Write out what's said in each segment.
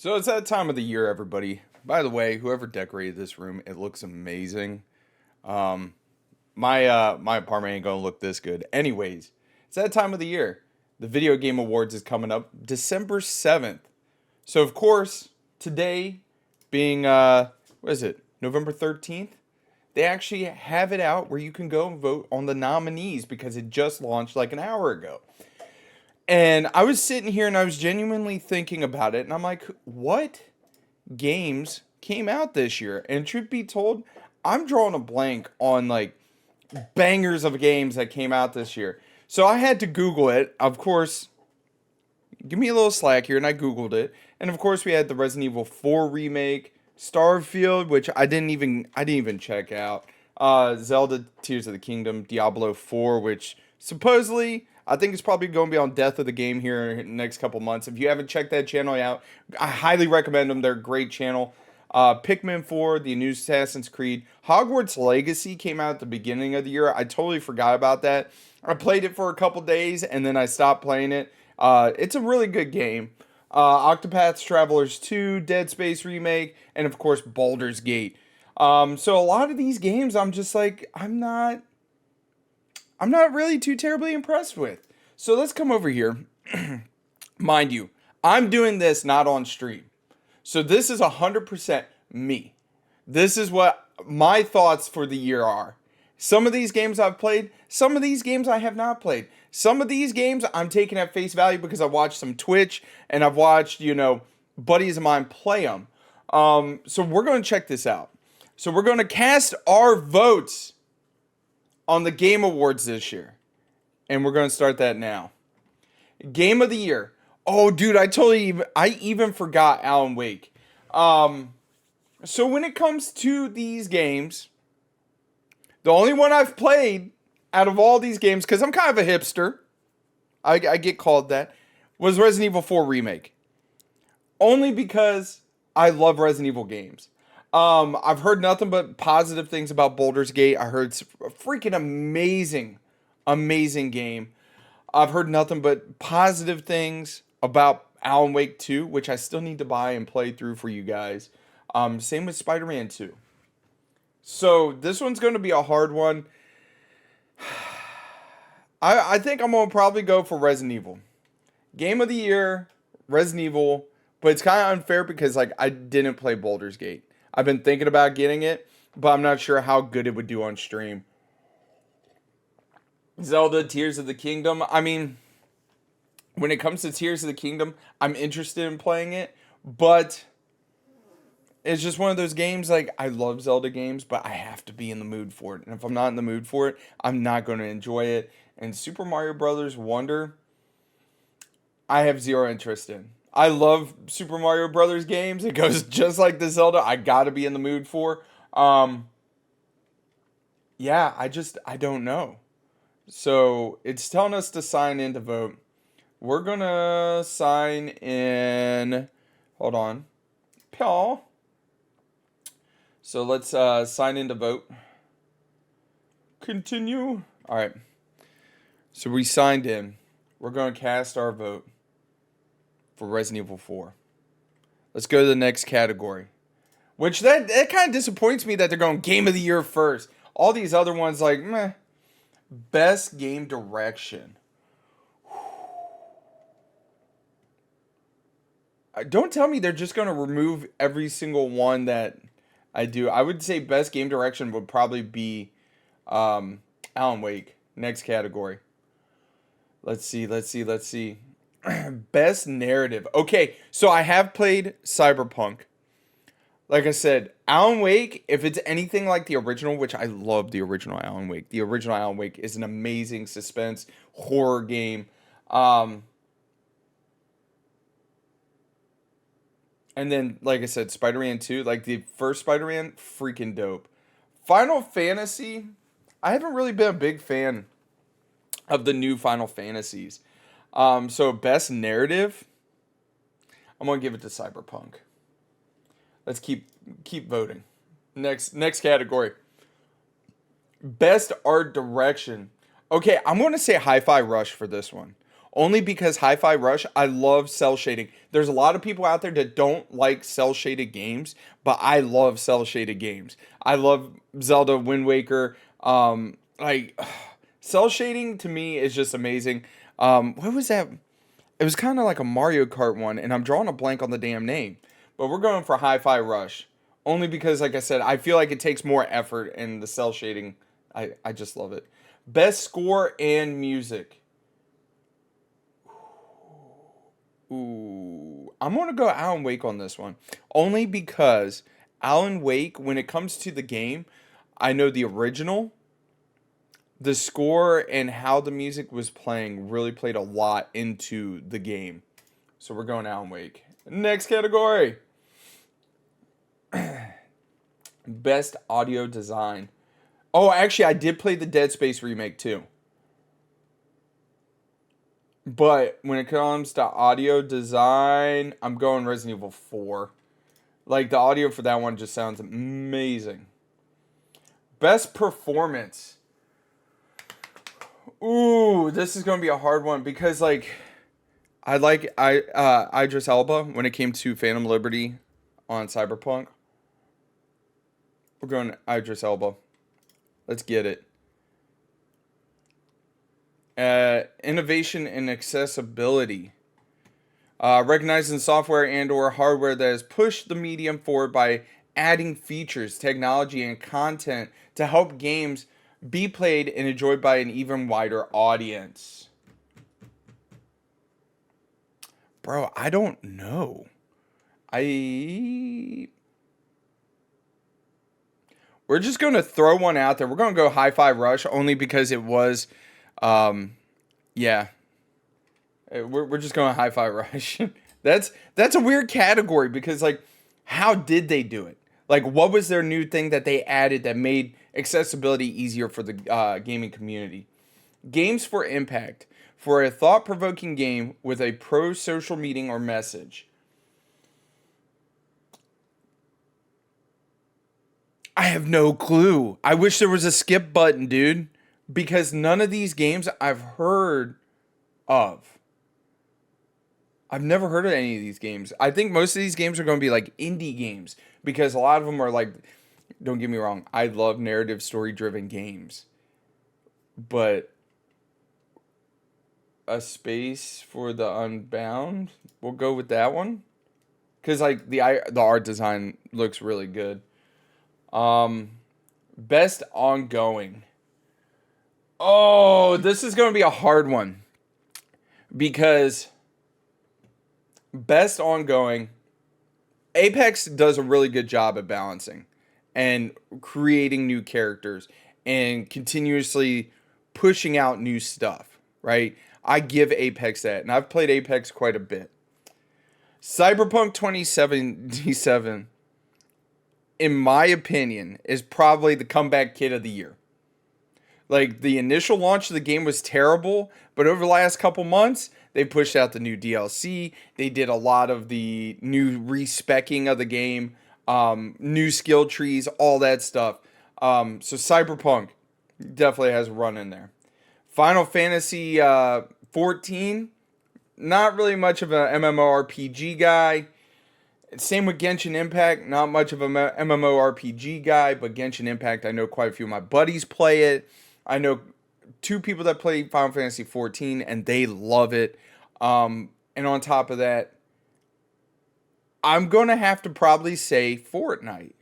So it's that time of the year, everybody. By the way, whoever decorated this room, it looks amazing. Um, my apartment ain't gonna look this good. Anyways, it's that time of the year. The Video Game Awards is coming up December 7th. So of course, today being what is it? November 13th? They actually have it out where you can go and vote on the nominees because it just launched like an hour ago. And I was sitting here and I was genuinely thinking about it, and I'm like, what games came out this year? And truth be told, I'm drawing a blank on like bangers of games that came out this year. So I had to Google it. Of course, give me a little slack here, and I Googled it. And of course, we had the Resident Evil 4 remake, Starfield, which I didn't even check out. Zelda Tears of the Kingdom, Diablo 4, which supposedly I think it's probably going to be on Death of the Game here in the next couple months. If you haven't checked that channel out, I highly recommend them. They're a great channel. Pikmin 4, the new Assassin's Creed. Hogwarts Legacy came out at the beginning of the year. I totally forgot about that. I played it for a couple days and then I stopped playing it. It's a really good game. Octopath Travelers 2, Dead Space Remake, and of course Baldur's Gate. So a lot of these games I'm just like, I'm not really too terribly impressed with. So let's come over here. Mind you, I'm doing this not on stream. So this is 100% me. This is what my thoughts for the year are. Some of these games I've played, some of these games I have not played. Some of these games I'm taking at face value because I watched some Twitch and I've watched, buddies of mine play them. So we're going to check this out. So we're going to cast our votes on the Game Awards this year. And we're going to start that now. Game of the year. Oh, dude, I even forgot Alan Wake. So when it comes to these games, the only one I've played out of all these games, because I'm kind of a hipster, I get called that, was Resident Evil 4 Remake. Only because I love Resident Evil games. I've heard nothing but positive things about Baldur's Gate. I heard it's a freaking amazing game. I've heard nothing but positive things about Alan Wake 2, which I still need to buy and play through for you guys. Same with Spider-Man 2. So this one's going to be a hard one. I think I'm going to probably go for Resident Evil. Game of the year, Resident Evil. But it's kind of unfair because I didn't play Baldur's Gate. I've been thinking about getting it, but I'm not sure how good it would do on stream. Zelda Tears of the Kingdom. I mean, when it comes to Tears of the Kingdom, I'm interested in playing it, but it's just one of those games, I love Zelda games, but I have to be in the mood for it. And if I'm not in the mood for it, I'm not going to enjoy it. And Super Mario Brothers Wonder, I have zero interest in. I love Super Mario Brothers games. It goes just like the Zelda I got to be in the mood for. Yeah, I don't know. So it's telling us to sign in to vote. We're going to sign in. Hold on. Paul. So let's sign in to vote. Continue. All right. So we signed in. We're going to cast our vote for Resident Evil 4. Let's go to the next category. Which that kind of disappoints me that they're going Game of the Year first. All these other ones meh. Best Game Direction. Don't tell me they're just going to remove every single one that I do. I would say Best Game Direction would probably be Alan Wake. Next category. Let's see. Best Narrative. Okay, so I have played Cyberpunk. Like I said, Alan Wake, if it's anything like the original, which I love the original Alan Wake. The original Alan Wake is an amazing suspense horror game. And then, like I said, Spider-Man 2, the first Spider-Man, freaking dope. Final Fantasy, I haven't really been a big fan of the new Final Fantasies. So Best Narrative, I'm going to give it to Cyberpunk. Let's keep voting. Next category. Best Art Direction. Okay, I'm going to say Hi-Fi Rush for this one. Only because Hi-Fi Rush, I love cell shading. There's a lot of people out there that don't like cell shaded games, but I love cell shaded games. I love Zelda Wind Waker. Like cell shading to me is just amazing. What was that? It was kind of like a Mario Kart one, and I'm drawing a blank on the damn name. But we're going for Hi-Fi Rush. Only because, like I said, I feel like it takes more effort, and the cell shading, I just love it. Best score and music. Ooh, I'm gonna go Alan Wake on this one. Only because Alan Wake, when it comes to the game, I know the original, the score and how the music was playing really played a lot into the game. So we're going Alan Wake. Next category. Best audio design. Oh, actually, I did play the Dead Space remake too. But when it comes to audio design, I'm going Resident Evil 4. Like, the audio for that one just sounds amazing. Best performance. Ooh, this is going to be a hard one because, like, I like Idris Elba when it came to Phantom Liberty on Cyberpunk. We're going Idris Elba. Let's get it. Innovation and accessibility. Recognizing software and or hardware that has pushed the medium forward by adding features, technology, and content to help games be played and enjoyed by an even wider audience. Bro, I don't know. We're just going to throw one out there. We're going to go Hi-Fi Rush only because it was, yeah. We're just going Hi-Fi Rush. That's a weird category because, like, how did they do it? Like, what was their new thing that they added that made accessibility easier for the gaming community? Games for impact. For a thought-provoking game with a pro-social meaning or message. I have no clue. I wish there was a skip button, dude. Because none of these games I've heard of. I've never heard of any of these games. I think most of these games are going to be like indie games. Because a lot of them are like, don't get me wrong, I love narrative story-driven games. But A Space for the Unbound, we'll go with that one. Because like the art design looks really good. Best ongoing. Oh, this is going to be a hard one. Because best ongoing, Apex does a really good job at balancing and creating new characters and continuously pushing out new stuff, right? I give Apex that, and I've played Apex quite a bit. Cyberpunk 2077, in my opinion, is probably the comeback kid of the year. Like, the initial launch of the game was terrible, but over the last couple months, they pushed out the new DLC. They did a lot of the new respecking of the game, new skill trees, all that stuff. So Cyberpunk definitely has a run in there. Final Fantasy 14, not really much of an MMORPG guy. Same with Genshin Impact, not much of a MMORPG guy, but Genshin Impact, I know quite a few of my buddies play it. I know 2 people that play Final Fantasy 14, and they love it. And on top of that, I'm going to have to probably say Fortnite.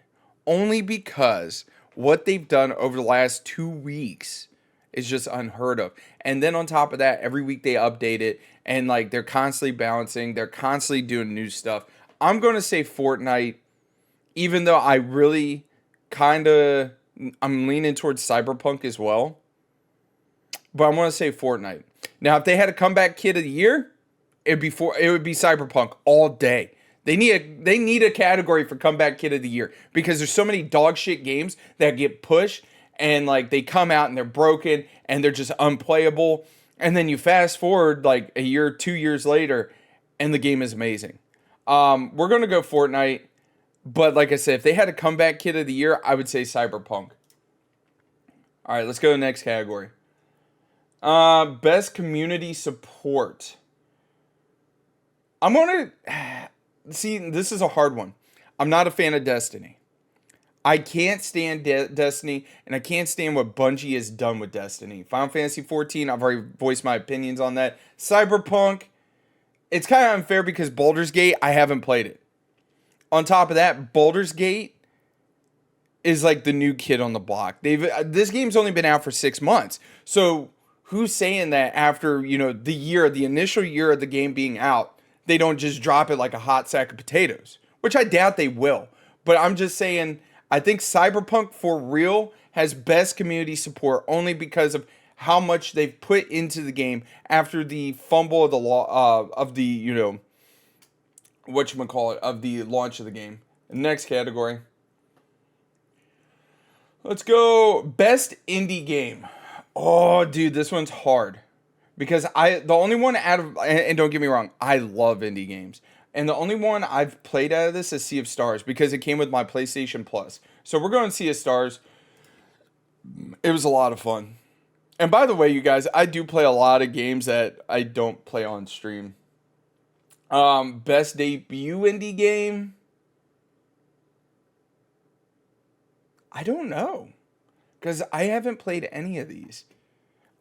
Only because what they've done over the last 2 weeks is just unheard of. And then on top of that, every week they update it, and like they're constantly balancing, they're constantly doing new stuff. I'm going to say Fortnite, even though I really I'm leaning towards Cyberpunk as well. But I want to say Fortnite. Now, if they had a comeback kid of the year, it would be Cyberpunk all day. They need a category for comeback kid of the year because there's so many dog shit games that get pushed and like they come out and they're broken and they're just unplayable. And then you fast forward like a year, 2 years later, and the game is amazing. We're gonna go Fortnite, but like I said, if they had a comeback kid of the year, I would say Cyberpunk. All right, let's go to the next category. Best community support. I'm gonna see. This is a hard one. I'm not a fan of Destiny. I can't stand Destiny, and I can't stand what Bungie has done with Destiny. Final Fantasy 14. I've already voiced my opinions on that. Cyberpunk. It's kind of unfair because Baldur's Gate. I haven't played it. On top of that, Baldur's Gate is like the new kid on the block. This game's only been out for 6 months. So who's saying that after the initial year of the game being out, they don't just drop it like a hot sack of potatoes? Which I doubt they will. But I'm just saying, I think Cyberpunk for real has best community support only because of how much they've put into the game after the fumble of the law of the whatchamacallit, of the launch of the game. Next category. Let's go best indie game. Oh, dude, this one's hard. Because the only one out of, and don't get me wrong, I love indie games. And the only one I've played out of this is Sea of Stars because it came with my PlayStation Plus. So we're going to Sea of Stars. It was a lot of fun. And by the way, you guys, I do play a lot of games that I don't play on stream. Best debut indie game. I don't know. Because I haven't played any of these.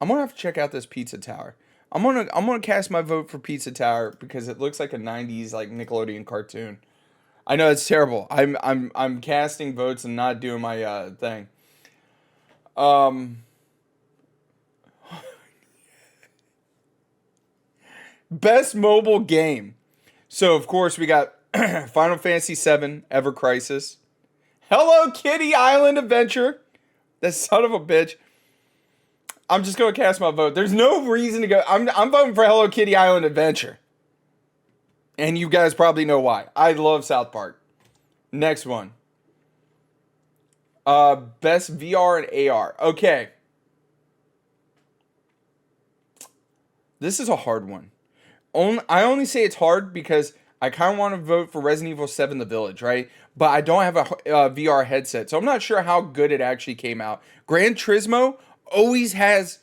I'm gonna have to check out this Pizza Tower. I'm gonna cast my vote for Pizza Tower because it looks like a '90s like Nickelodeon cartoon. I know it's terrible. I'm casting votes and not doing my thing. Best mobile game. So of course we got Final Fantasy VII, Ever Crisis, Hello Kitty Island Adventure. That son of a bitch. I'm just going to cast my vote. There's no reason to go. I'm voting for Hello Kitty Island Adventure. And you guys probably know why. I love South Park. Next one. Best VR and AR. Okay. This is a hard one. I only say it's hard because I kind of want to vote for Resident Evil 7 The Village, right? But I don't have a VR headset, so I'm not sure how good it actually came out. Gran Turismo always has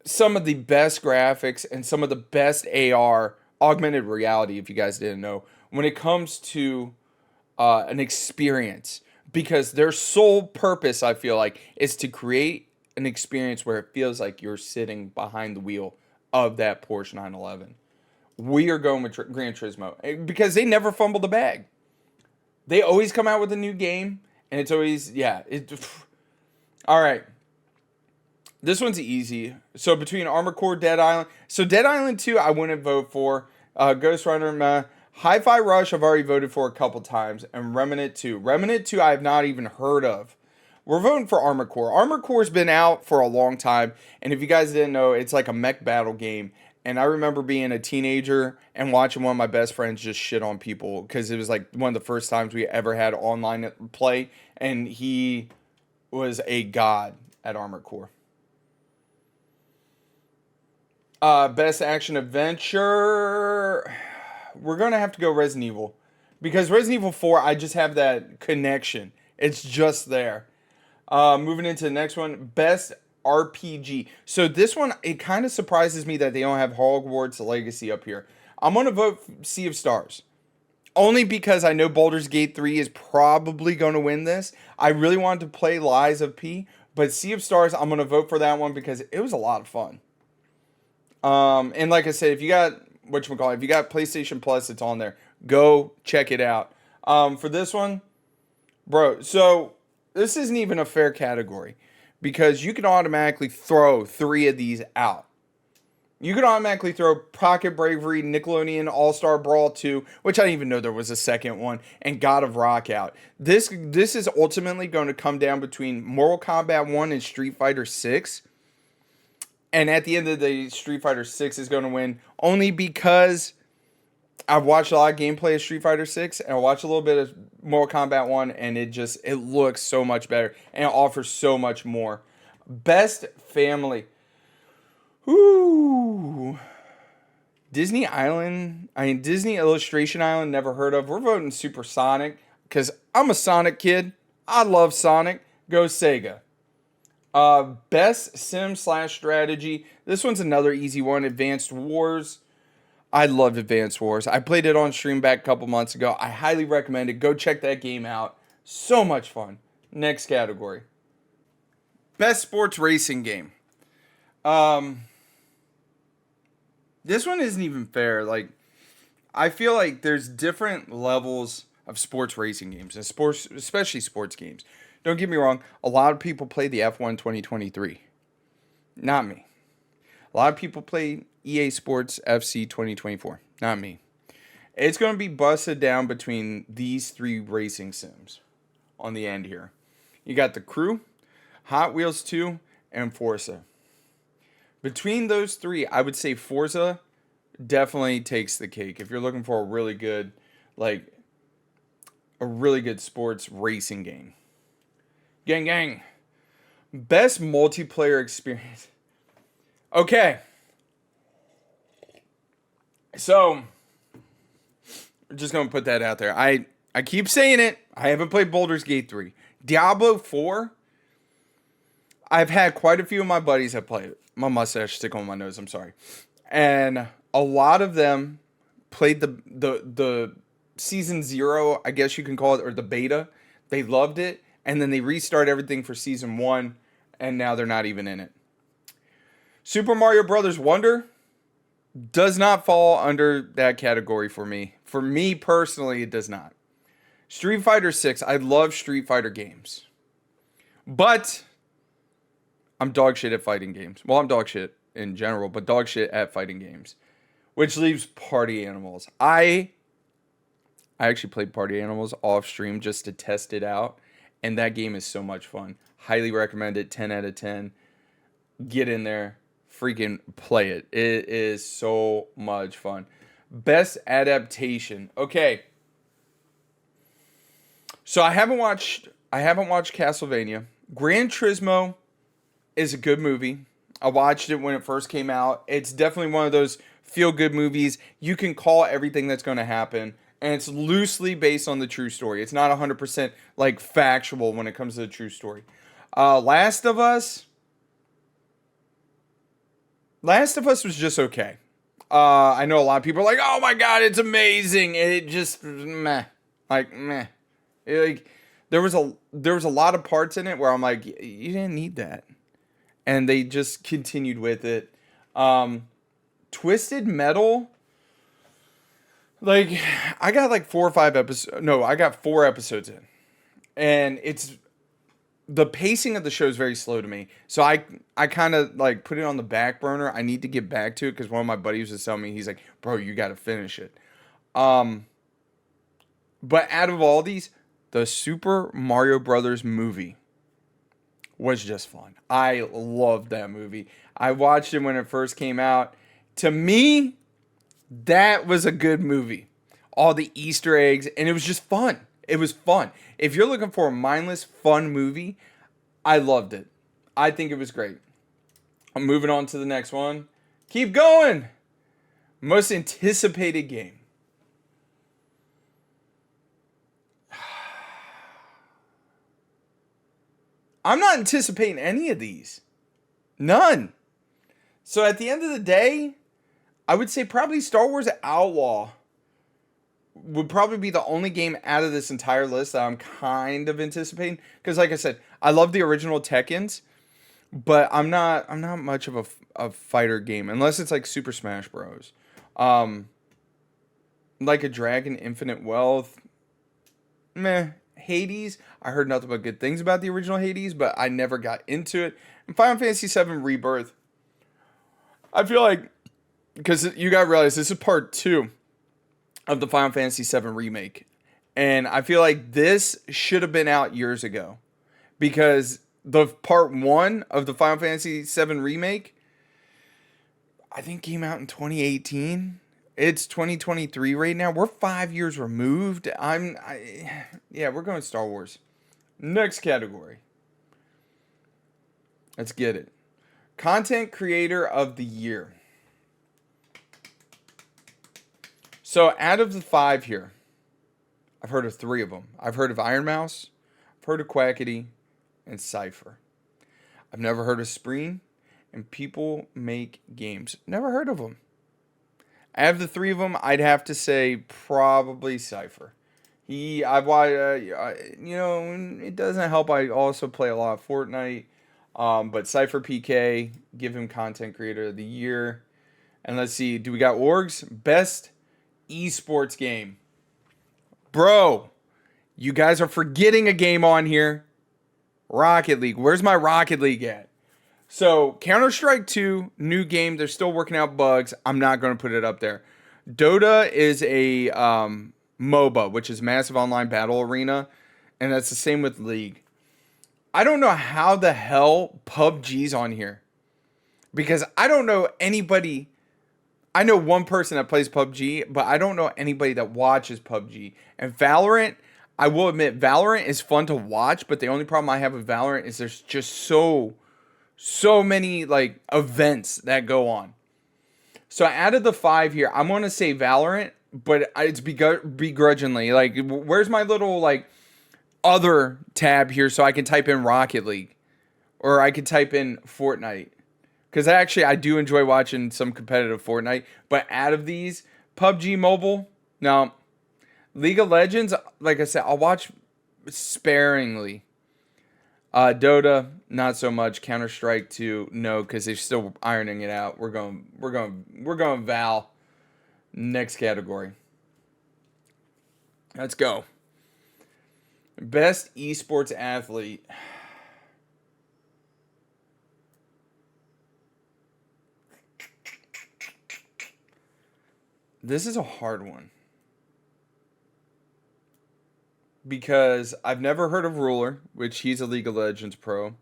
some of the best graphics and some of the best AR, augmented reality, if you guys didn't know, when it comes to an experience. Because their sole purpose, I feel like, is to create an experience where it feels like you're sitting behind the wheel of that Porsche 911. We are going with Gran Turismo because they never fumble the bag. They always come out with a new game, and it's always, all right. This one's easy. So between Armored Core, Dead Island. So Dead Island 2, I wouldn't vote for. Ghost Runner, Hi-Fi Rush, I've already voted for a couple times. And Remnant 2. Remnant 2, I have not even heard of. We're voting for Armored Core. Armored Core's been out for a long time. And if you guys didn't know, it's like a mech battle game. And I remember being a teenager and watching one of my best friends just shit on people. Because it was like one of the first times we ever had online play. And he was a god at Armored Core. Best action adventure. We're going to have to go Resident Evil. Because Resident Evil 4, I just have that connection. It's just there. Moving into the next one. Best RPG. So this one, it kind of surprises me that they don't have Hogwarts Legacy up here. I'm going to vote Sea of Stars. Only because I know Baldur's Gate 3 is probably going to win this. I really wanted to play Lies of P. But Sea of Stars, I'm going to vote for that one because it was a lot of fun. And like I said, if you got if you got PlayStation Plus, it's on there. Go check it out. For this one, bro, so this isn't even a fair category because you can automatically throw 3 of these out. You can automatically throw Pocket Bravery, Nickelodeon All-Star Brawl 2, which I didn't even know there was a second one, and God of Rock out. This is ultimately going to come down between Mortal Kombat 1 and Street Fighter 6. And at the end of the day, Street Fighter 6 is going to win only because I've watched a lot of gameplay of Street Fighter 6 and I watched a little bit of Mortal Kombat 1 and it looks so much better and it offers so much more. Best family. Ooh. Disney Illustration Island, never heard of. We're voting Super Sonic because I'm a Sonic kid. I love Sonic. Go Sega. Best sim slash strategy. This one's another easy one. Advanced Wars. I loved Advanced Wars. I played it on stream back a couple months ago. I highly recommend it. Go check that game out. So much fun. Next category. Best sports racing game. Um, this one isn't even fair. Like, I feel like there's different levels of sports racing games and sports, especially sports games. Don't get me wrong. A lot of people play the F1 2023. Not me. A lot of people play EA Sports FC 2024. Not me. It's going to be busted down between these three racing sims on the end here. You got The Crew, Hot Wheels 2, and Forza. Between those three, I would say Forza definitely takes the cake. If you're looking for a really good, like, a really good sports racing game. Gang, gang. Best multiplayer experience. Okay. So, we're just going to put that out there. I keep saying it. I haven't played Baldur's Gate 3. Diablo 4. I've had quite a few of my buddies that play it. My mustache stick on my nose. I'm sorry. And a lot of them played the season 0, I guess you can call it, or the beta. They loved it. And then they restart everything for season 1. And now they're not even in it. Super Mario Brothers Wonder does not fall under that category for me. For me personally, it does not. Street Fighter 6. I love Street Fighter games. But I'm dog shit at fighting games. Well, I'm dog shit in general, but dog shit at fighting games. Which leaves Party Animals. I actually played Party Animals off stream just to test it out. And that game is so much fun. Highly recommend it. 10 out of 10. Get in there. Freaking play it. It is so much fun. Best adaptation. Okay. So I haven't watched Castlevania. Gran Turismo is a good movie. I watched it when it first came out. It's definitely one of those feel-good movies. You can call everything that's going to happen. And it's loosely based on the true story. It's not 100% like factual when it comes to the true story. Last of Us was just okay. I know a lot of people are like, oh my God, it's amazing. It just meh. Like meh. There was a lot of parts in it where I'm like, you didn't need that. And they just continued with it. Twisted Metal. Like, I got like 4 or 5 episodes. No, I got 4 episodes in. And the pacing of the show is very slow to me. So I kind of like put it on the back burner. I need to get back to it because one of my buddies was telling me, he's like, bro, you got to finish it. But out of all these, the Super Mario Brothers movie was just fun. I loved that movie. I watched it when it first came out. To me, that was a good movie. All the Easter eggs, and it was just fun. It was fun. If you're looking for a mindless, fun movie, I loved it. I think it was great. I'm moving on to the next one. Keep going. Most anticipated game. I'm not anticipating any of these. None. So at the end of the day, I would say probably Star Wars Outlaw would probably be the only game out of this entire list that I'm kind of anticipating. Because like I said, I love the original Tekkens, but I'm not much of a fighter game unless it's like Super Smash Bros. Like a Dragon Infinite Wealth, meh. Hades, I heard nothing but good things about the original Hades, but I never got into it. And Final Fantasy VII Rebirth, I feel like, because you gotta realize this is part 2 of the Final Fantasy VII remake. And I feel like this should have been out years ago. Because the part 1 of the Final Fantasy VII remake, I think came out in 2018. It's 2023 right now. We're 5 years removed. Yeah, we're going Star Wars. Next category. Let's get it. Content Creator of the Year. So out of the 5 here, I've heard of 3 of them. I've heard of Iron Mouse, I've heard of Quackity, and Cypher. I've never heard of Spreen, and People Make Games. Never heard of them. I have the three of them. I'd have to say probably Cypher. I've watched, it doesn't help. I also play a lot of Fortnite. But Cypher PK, give him Content Creator of the Year. And let's see, do we got orgs? Best esports game. Bro, you guys are forgetting a game on here. Rocket League. Where's my Rocket League at? So, Counter-Strike 2, new game. They're still working out bugs. I'm not going to put it up there. Dota is a MOBA, which is Massive Online Battle Arena. And that's the same with League. I don't know how the hell PUBG's on here. Because I don't know anybody. I know one person that plays PUBG, but I don't know anybody that watches PUBG. And Valorant, I will admit, Valorant is fun to watch, but the only problem I have with Valorant is there's just so many like events that go on. So out of the 5 here, I'm going to say Valorant, but it's begrudgingly. Like, where's my little like other tab here so I can type in Rocket League or I could type in Fortnite? Because actually, I do enjoy watching some competitive Fortnite. But out of these, PUBG Mobile, no. League of Legends, like I said, I'll watch sparingly. Dota, not so much. Counter-Strike 2, no, because they're still ironing it out. We're going Val. Next category. Let's go. Best esports athlete. This is a hard one. Because I've never heard of Ruler, which he's a League of Legends pro.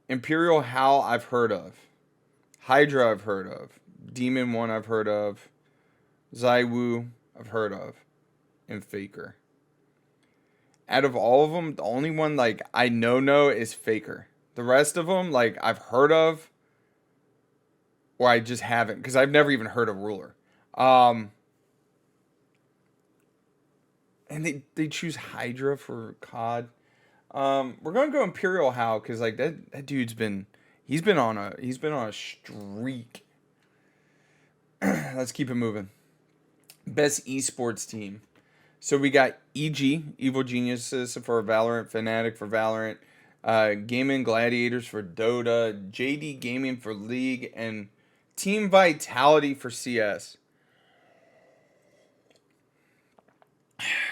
Imperial Hal I've heard of. Hydra I've heard of. Demon 1 I've heard of. Zaiwu I've heard of. And Faker. Out of all of them, the only one like I know is Faker. The rest of them like I've heard of. Or I just haven't. Because I've never even heard of Ruler. And they choose Hydra for COD. We're gonna go Imperial Hal because like that dude's been on a streak. Let's keep it moving. Best esports team. So we got EG, Evil Geniuses for Valorant, Fnatic for Valorant, Gaming Gladiators for Dota, JD Gaming for League, and Team Vitality for CS.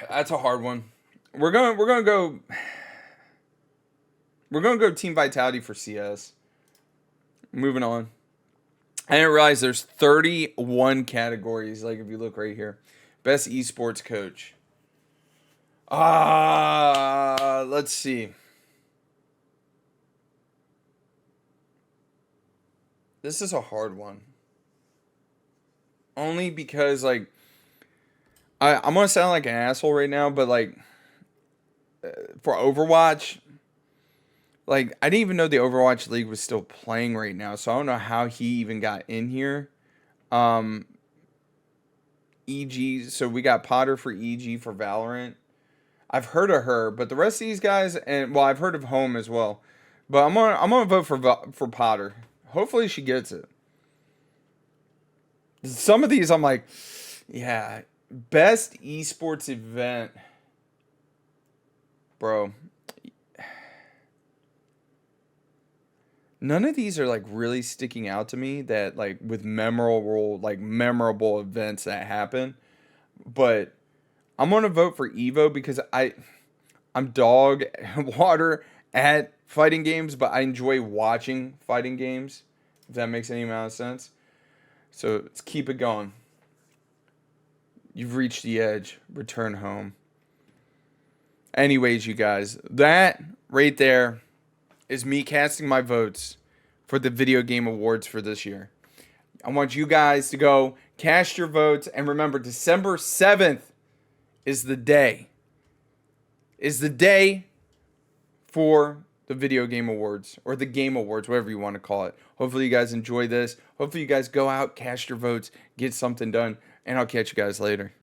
That's a hard one. We're gonna go Team Vitality for CS. Moving on. I didn't realize there's 31 categories. Like if you look right here, best esports coach. Let's see. This is a hard one. Only because like. I'm going to sound like an asshole right now, but, like, for Overwatch, like, I didn't even know the Overwatch League was still playing right now, so I don't know how he even got in here. EG, so we got Potter for EG for Valorant. I've heard of her, but the rest of these guys, and, well, I've heard of Home as well. But I'm gonna vote for Potter. Hopefully she gets it. Some of these I'm like, yeah. Best esports event. Bro. None of these are like really sticking out to me that like with memorable events that happen. But I'm going to vote for Evo because I'm dog water at fighting games, but I enjoy watching fighting games. If that makes any amount of sense. So let's keep it going. You've reached the edge. Return home. Anyways, you guys, that right there is me casting my votes for the Video Game Awards for this year. I want you guys to go cast your votes. And remember, December 7th is the day. For the Video Game Awards. Or the Game Awards, whatever you want to call it. Hopefully you guys enjoy this. Hopefully you guys go out, cast your votes, get something done. And I'll catch you guys later.